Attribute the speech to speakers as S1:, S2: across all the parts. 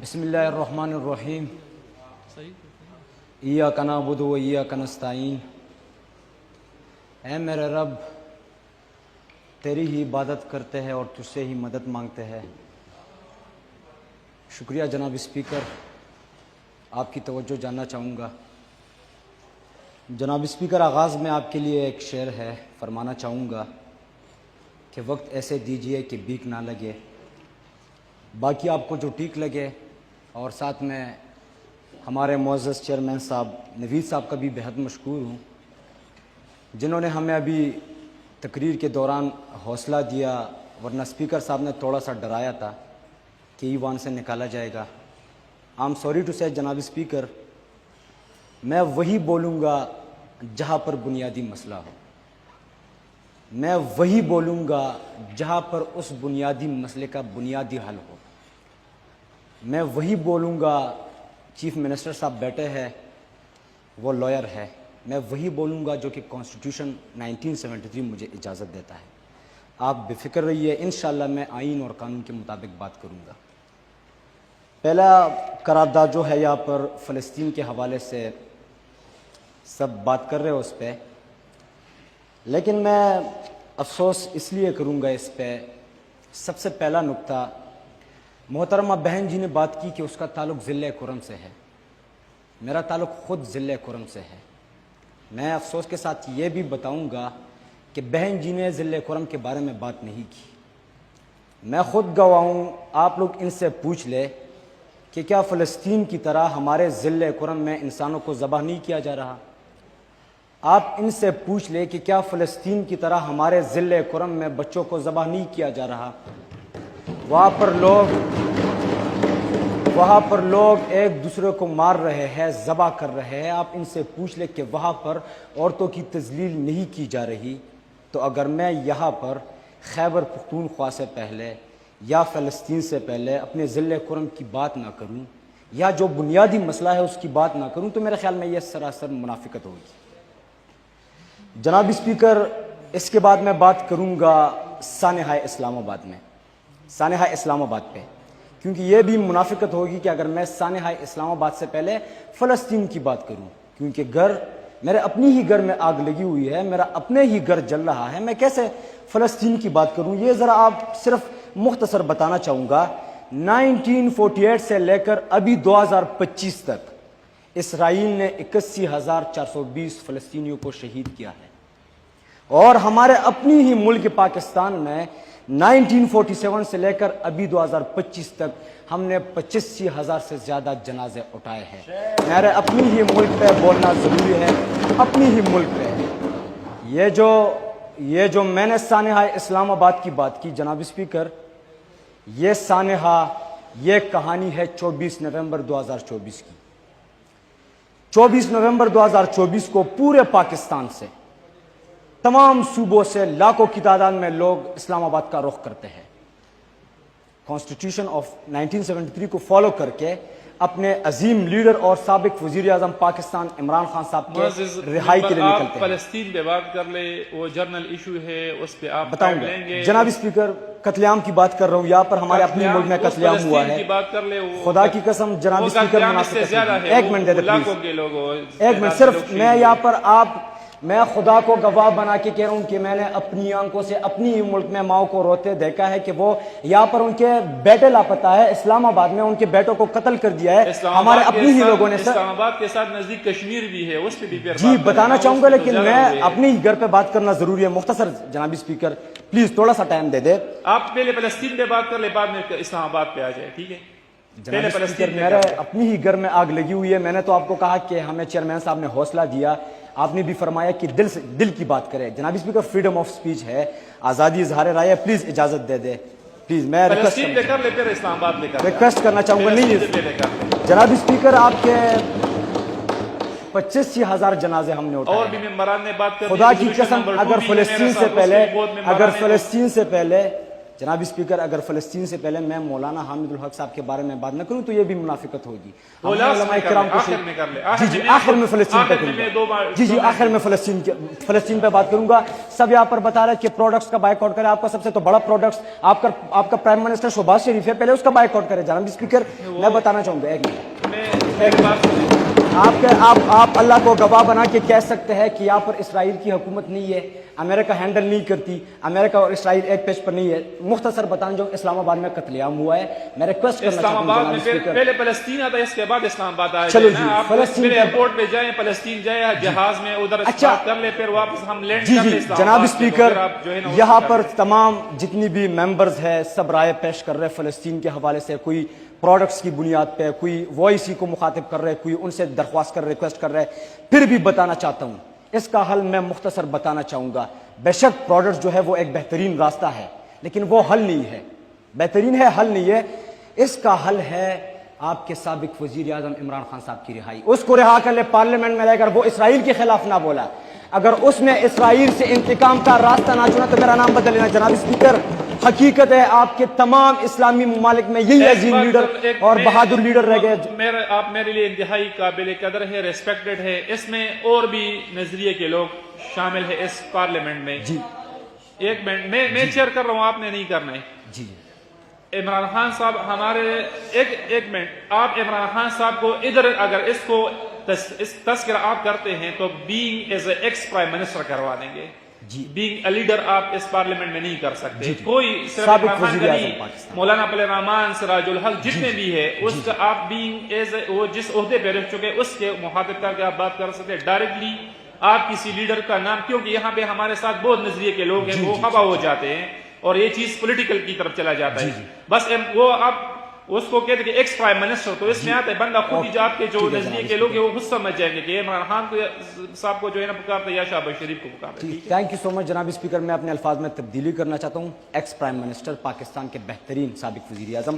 S1: بسم اللہ الرحمن الرحیم ایاک نعبد و ایاک نستعین۔ اے میرے رب، تیری ہی عبادت کرتے ہیں اور تجھ سے ہی مدد مانگتے ہیں۔ شکریہ جناب اسپیکر، آپ کی توجہ جاننا چاہوں گا۔ جناب اسپیکر، آغاز میں آپ کے لیے ایک شعر ہے، فرمانا چاہوں گا کہ وقت ایسے دیجئے کہ بیک نہ لگے، باقی آپ کو جو ٹھیک لگے۔ اور ساتھ میں ہمارے معزز چیئرمین صاحب نوید صاحب کا بھی بہت مشکور ہوں، جنہوں نے ہمیں ابھی تقریر کے دوران حوصلہ دیا، ورنہ اسپیکر صاحب نے تھوڑا سا ڈرایا تھا کہ ایوان سے نکالا جائے گا۔ آئی ایم سوری ٹو سے جناب اسپیکر، میں وہی بولوں گا جہاں پر بنیادی مسئلہ ہو، میں وہی بولوں گا جہاں پر اس بنیادی مسئلے کا بنیادی حل ہو، میں وہی بولوں گا۔ چیف منسٹر صاحب بیٹھے ہیں، وہ لائر ہے، میں وہی بولوں گا جو کہ کانسٹیٹیوشن 1973 مجھے اجازت دیتا ہے۔ آپ بے فکر رہیے، انشاءاللہ میں آئین اور قانون کے مطابق بات کروں گا۔ پہلا قرارداد جو ہے یہاں پر فلسطین کے حوالے سے سب بات کر رہے ہو اس پہ، لیکن میں افسوس اس لیے کروں گا اس پہ۔ سب سے پہلا نقطہ، محترمہ بہن جی نے بات کی کہ اس کا تعلق ضلع کرم سے ہے، میرا تعلق خود ضلع کرم سے ہے۔ میں افسوس کے ساتھ یہ بھی بتاؤں گا کہ بہن جی نے ضلع کرم کے بارے میں بات نہیں کی۔ میں خود گواہ ہوں، آپ لوگ ان سے پوچھ لے کہ کیا فلسطین کی طرح ہمارے ضلع کرم میں انسانوں کو ذبح نہیں کیا جا رہا؟ آپ ان سے پوچھ لے کہ کیا فلسطین کی طرح ہمارے ضلع کرم میں بچوں کو ذبح نہیں کیا جا رہا؟ وہاں پر لوگ ایک دوسرے کو مار رہے ہیں، ذبح کر رہے ہیں۔ آپ ان سے پوچھ لیں کہ وہاں پر عورتوں کی تذلیل نہیں کی جا رہی۔ تو اگر میں یہاں پر خیبر پختونخوا سے پہلے یا فلسطین سے پہلے اپنے ضلع کرم کی بات نہ کروں یا جو بنیادی مسئلہ ہے اس کی بات نہ کروں تو میرے خیال میں یہ سراسر منافقت ہوگی۔ جناب اسپیکر، اس کے بعد میں بات کروں گا سانحہ اسلام آباد میں، سانحہ اسلام آباد پہ، کیونکہ یہ بھی منافقت ہوگی کہ اگر میں سانحہ اسلام آباد سے پہلے فلسطین کی بات کروں، کیونکہ میرے اپنی ہی گھر میں آگ لگی ہوئی ہے، میرا اپنے ہی گھر جل رہا ہے، میں کیسے فلسطین کی بات کروں؟ یہ ذرا آپ صرف مختصر بتانا چاہوں گا۔ 1948 سے لے کر ابھی 2025 تک اسرائیل نے 81,420 فلسطینیوں کو شہید کیا ہے، اور ہمارے اپنی ہی ملک پاکستان میں 1947 سے لے کر ابھی 2025 تک ہم نے 85,000 سے زیادہ جنازے اٹھائے ہیں۔ میرے اپنی ہی ملک پہ بولنا ضروری ہے، اپنی ہی ملک پہ۔ یہ جو میں نے سانحہ اسلام آباد کی بات کی جناب اسپیکر، یہ سانحہ، یہ کہانی ہے 24 نومبر 2024 کی۔ 24 نومبر 2024 کو پورے پاکستان سے، تمام صوبوں سے لاکھوں کی تعداد میں لوگ اسلام آباد کا رخ کرتے ہیں، کانسٹیٹیوشن آف 1973 کو فالو کر کے اپنے عظیم لیڈر اور سابق وزیر اعظم پاکستان عمران خان صاحب کے رہائی کے لیے نکلتے ہیں۔
S2: فلسطین پہ بات کر لے، وہ جرنل ایشو ہے، اس پہ آپ
S1: بتاؤں گا جناب اسپیکر۔ قتل عام کی بات کر رہا ہوں، یہاں پر ہمارے اپنے ملک میں قتل عام ہوا ہے، خدا کی قسم جناب اسپیکر منافقت ہے۔ ایک منٹ دے دے پلیز، ایک منٹ صرف۔ میں یہاں پر میں خدا کو گواہ بنا کے کہہ رہا ہوں کہ میں نے اپنی آنکھوں سے اپنی ہی ملک میں ماؤں کو روتے دیکھا ہے کہ وہ یہاں پر ان کے بیٹے لاپتہ ہے، اسلام آباد میں ان کے بیٹوں کو قتل کر دیا ہے ہمارے اپنی ہی لوگوں نے۔
S2: اسلام آباد کے ساتھ نزدیک کشمیر بھی ہے، اس پہ بھی
S1: جی بتانا چاہوں گا، لیکن میں اپنی ہی گھر پہ بات کرنا ضروری ہے۔ مختصر جناب اسپیکر پلیز تھوڑا سا ٹائم دے دے۔
S2: آپ پہلے فلسطین پہ بات کر لے، بعد میں اسلام آباد پہ آ جائے، ٹھیک ہے؟
S1: جناب اسپیکر، میرے اپنی ہی گھر میں آگ لگی ہوئی ہے۔ میں نے تو آپ کو کہا کہ ہمیں چیئرمین صاحب نے حوصلہ دیا، آپ نے بھی فرمایا کہ دل کی بات کرے۔ جناب اسپیکر، فریڈم آف سپیچ ہے، آزادی اظہار رائے ہے، پلیز اجازت دے دے پلیز۔ میں ریکویسٹ کرنا چاہوں گا۔ نہیں جناب اسپیکر، آپ کے 85,000 جنازے ہم نے اٹھائے،
S2: اور بھی ممبران نے بات کر دی۔
S1: خدا کی قسم، اگر فلسطین سے جناب اسپیکر اگر فلسطین سے پہلے میں مولانا حامد الحق صاحب کے بارے میں بات نہ کروں تو یہ بھی منافقت ہوگی. علماء کرام کو جی جی آخر میں فلسطین پہ کروں گا, جی جی آخر میں فلسطین پہ بات کروں گا. سب یہاں پر بتا رہے ہیں کہ پروڈکٹس کا بائیک آؤٹ کرے. آپ کا سب سے تو بڑا پروڈکٹس آپ کا پرائم منسٹر شہباز شریف ہے, پہلے اس کا بائیک آؤٹ کرے. جناب اسپیکر میں بتانا چاہوں گا ایک آپ اللہ کو گواہ بنا کے کہہ سکتے ہیں کہ یہاں پر اسرائیل کی حکومت نہیں ہے, امریکہ ہینڈل نہیں کرتی, امریکہ اور اسرائیل ایک پیج پر نہیں ہے. مختصر بتانا جو اسلام آباد میں قتل عام ہوا ہے, میں ریکویسٹ کرنا چاہتا ہوں جناب اسپیکر.
S2: پہلے فلسطین آتا ہے, اس کے بعد اسلام آباد آیا.
S1: چلو جی فلسطین
S2: ایئرپورٹ پہ جائیں, فلسطین جائیں جہاز میں, ادھر اسٹارٹ کر لے, پھر واپس ہم لینڈ
S1: جی
S2: کر
S1: جی
S2: لیں.
S1: جناب اسپیکر یہاں پر تمام جتنی بھی ممبرز ہیں سب رائے پیش کر رہے فلسطین کے حوالے سے. کوئی پروڈکٹس کی بنیاد پہ, کوئی وائس کو مخاطب کر رہے, کوئی ان سے درخواست کر رہے, ریکویسٹ کر رہے. پھر بھی بتانا چاہتا ہوں, اس کا حل میں مختصر بتانا چاہوں گا. بے شک پروڈکٹ جو ہے وہ ایک بہترین راستہ ہے, لیکن وہ حل نہیں ہے. بہترین ہے, حل نہیں ہے. اس کا حل ہے آپ کے سابق وزیر اعظم عمران خان صاحب کی رہائی. اس کو رہا کر لے, پارلیمنٹ میں رہ کر وہ اسرائیل کے خلاف نہ بولا. اگر اس نے اسرائیل سے انتقام کا راستہ نہ چنا تو میرا نام بدل لینا. جناب اسپیکر حقیقت ہے آپ کے تمام اسلامی ممالک میں یہی عظیم لیڈر اور بہادر لیڈر رہ گئے.
S2: آپ میرے لیے انتہائی قابل قدر ہے, ریسپیکٹڈ ہے. اس میں اور بھی نظریے کے لوگ شامل ہیں اس پارلیمنٹ میں.
S1: جی
S2: ایک منٹ, میں چیئر کر رہا ہوں, آپ نے نہیں کرنا ہے.
S1: جی
S2: عمران خان صاحب ہمارے ایک منٹ, آپ عمران خان صاحب کو ادھر اگر اس کو تذکرہ آپ کرتے ہیں تو being as a ex prime minister کروا دیں گے. بینگ اے لیڈر آپ اس پارلیمنٹ میں نہیں کر سکتے. کوئی صرف عمران خان کا نہیں, مولانا عبد الرحمان, سراج الحق, جتنے بھی ہے اس کا آپ بینگ ایز وہ جس عہدے پہ رہ چکے اس کے مخاطب کر کے آپ بات کر سکتے ڈائریکٹلی. آپ کسی لیڈر کا نام, کیونکہ یہاں پہ ہمارے ساتھ بہت نظریے کے لوگ ہیں, وہ خفا ہو جاتے ہیں اور یہ چیز پولیٹیکل کی طرف چلا جاتا ہے. بس وہ آپ اس کو کہتے کہ ایکس پرائم منسٹر, تو اس میں آتا ہے بندہ خود ہی, آپ کے جو نظریے کے لوگ ہیں وہ خود سمجھ جائیں گے کہ عمران خان صاحب کو جو ہے نا پکارتے یا شہباز شریف کو پکارتے.
S1: تھینک یو سو مچ جناب اسپیکر. میں اپنے الفاظ میں تبدیلی کرنا چاہتا ہوں. ایکس پرائم منسٹر, پاکستان کے بہترین سابق وزیر اعظم.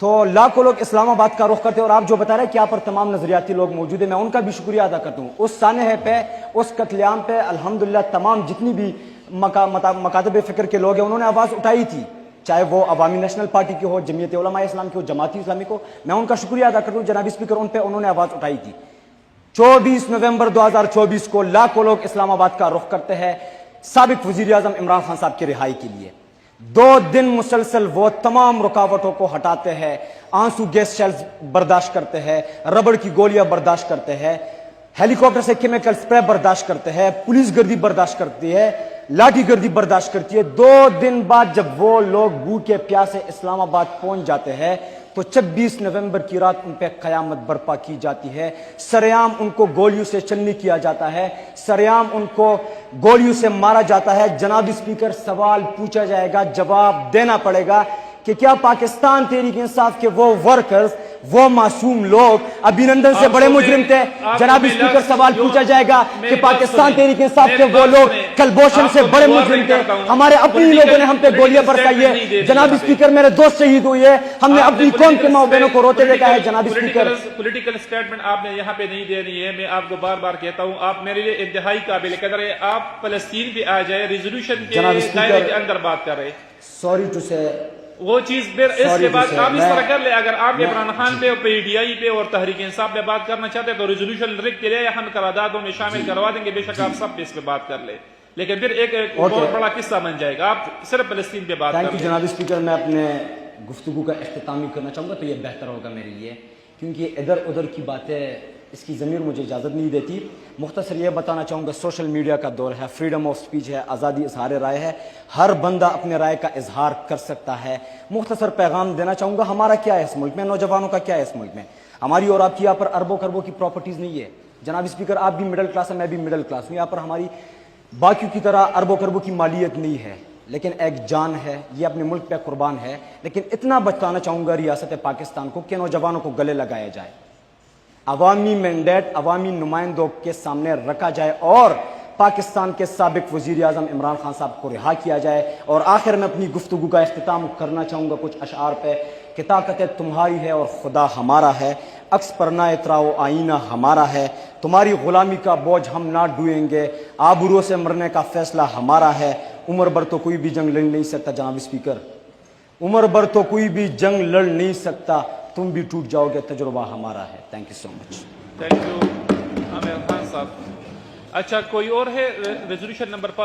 S1: تو لاکھوں لوگ اسلام آباد کا رخ کرتے ہیں, اور آپ جو بتا رہے ہیں کہ یہاں پر تمام نظریاتی لوگ موجود ہیں, میں ان کا بھی شکریہ ادا کرتا ہوں. اس سانحے پہ, اس قتل عام پہ الحمدللہ تمام جتنی بھی مکاتب فکر کے لوگ ہیں انہوں نے آواز اٹھائی تھی, چاہے وہ عوامی نیشنل پارٹی کی ہو, جمعیت علماء اسلام کی ہو, جماعت اسلامی کو. میں ان کا شکریہ ادا کرتا ہوں جناب اسپیکر, ان پہ انہوں نے آواز اٹھائی تھی. 24 نومبر 2024 کو لاکھوں لوگ اسلام آباد کا رخ کرتے ہیں سابق وزیر اعظم عمران خان صاحب کی رہائی کے لیے. 2 دن مسلسل وہ تمام رکاوٹوں کو ہٹاتے ہیں, آنسو گیس شیلز برداشت کرتے ہیں, ربڑ کی گولیاں برداشت کرتے ہیں, ہیلی کاپٹر سے کیمیکل سپرے برداشت کرتے ہیں, پولیس گردی برداشت کرتی ہے, لاٹھی گردی برداشت کرتی ہے. 2 دن بعد جب وہ لوگ بھوکے پیاسے اسلام آباد پہنچ جاتے ہیں تو 26 نومبر کی رات ان پہ قیامت برپا کی جاتی ہے. سریعام ان کو گولیوں سے چلنی کیا جاتا ہے, سریعام ان کو گولیوں سے مارا جاتا ہے. جناب اسپیکر سوال پوچھا جائے گا, جواب دینا پڑے گا کہ کیا پاکستان تحریک انصاف کے وہ ورکرز, وہ معصوم لوگ ابھینندن سے بڑے مجرم تھے؟ جناب اسپیکر سوال پوچھا جائے گا کہ پاکستان تحریک انصاف کے وہ لوگ کلبھوشن سے بڑے مجرم تھے؟ ہمارے اپنی لوگوں نے ہم پہ گولیاں برسائی ہے. جناب اسپیکر میرے دوست شہید ہوئی ہے, ہم نے اپنی قوم کے ماں بہنوں کو روتے دیکھا ہے. جناب اسپیکر
S2: پولیٹیکل سٹیٹمنٹ آپ نے یہاں پہ نہیں دینی ہے, میں آپ کو بار بار کہتا ہوں, آپ میرے لیے انتہائی قابل قدر ہے. آپ فلسطین پہ آ جائے, ریزولوشن کے دائرے کے اندر بات کر رہے.
S1: سوری ٹو سے
S2: وہ چیز پھر اس کے بعد آپ اس طرح کر لیں. اگر آپ عمران خان پہ اور پی ڈی آئی پہ اور تحریک انصاف پہ بات کرنا چاہتے ہیں تو ریزولوشن لکھ کے لے, ہم قراردادوں میں شامل کروا دیں گے. بے شک آپ سب پہ اس پہ بات کر لیں, لیکن پھر ایک بہت بڑا قصہ بن جائے گا. آپ صرف فلسطین پہ بات کریں.
S1: جناب اسپیکر, میں اپنے گفتگو کا اختتام کرنا چاہوں گا تو یہ بہتر ہوگا میرے لیے, کیونکہ ادھر ادھر کی باتیں اس کی ضمیر مجھے اجازت نہیں دیتی. مختصر یہ بتانا چاہوں گا, سوشل میڈیا کا دور ہے, فریڈم آف سپیچ ہے, آزادی اظہار رائے ہے, ہر بندہ اپنے رائے کا اظہار کر سکتا ہے. مختصر پیغام دینا چاہوں گا, ہمارا کیا ہے اس ملک میں, نوجوانوں کا کیا ہے اس ملک میں. ہماری اور آپ کی یہاں پر اربوں خربوں کی پراپرٹیز نہیں ہے. جناب اسپیکر آپ بھی مڈل کلاس ہیں, میں بھی مڈل کلاس ہوں. یہاں پر ہماری باقیوں کی طرح اربوں خربوں کی مالیت نہیں ہے, لیکن ایک جان ہے, یہ اپنے ملک پہ قربان ہے. لیکن اتنا بتانا چاہوں گا ریاست پاکستان کو کہ نوجوانوں کو گلے لگایا جائے, عوامی مینڈیٹ عوامی نمائندوں کے سامنے رکھا جائے اور پاکستان کے سابق وزیر اعظم عمران خان صاحب کو رہا کیا جائے. اور آخر میں اپنی گفتگو کا اختتام کرنا چاہوں گا کچھ اشعار پہ کہ طاقت تمہاری ہے اور خدا ہمارا ہے, عکس پر نہ اتراؤ آئینہ ہمارا ہے, تمہاری غلامی کا بوجھ ہم نہ ڈوئیں گے, آبرو سے مرنے کا فیصلہ ہمارا ہے, عمر بھر تو کوئی بھی جنگ لڑ نہیں سکتا جناب اسپیکر, عمر بھر تو کوئی بھی جنگ لڑ نہیں سکتا, تم بھی ٹوٹ جاؤ گے, تجربہ ہمارا ہے. Thank you so much.
S2: Thank you Aamir Khan صاحب. اچھا کوئی اور ہے ریزولوشن نمبر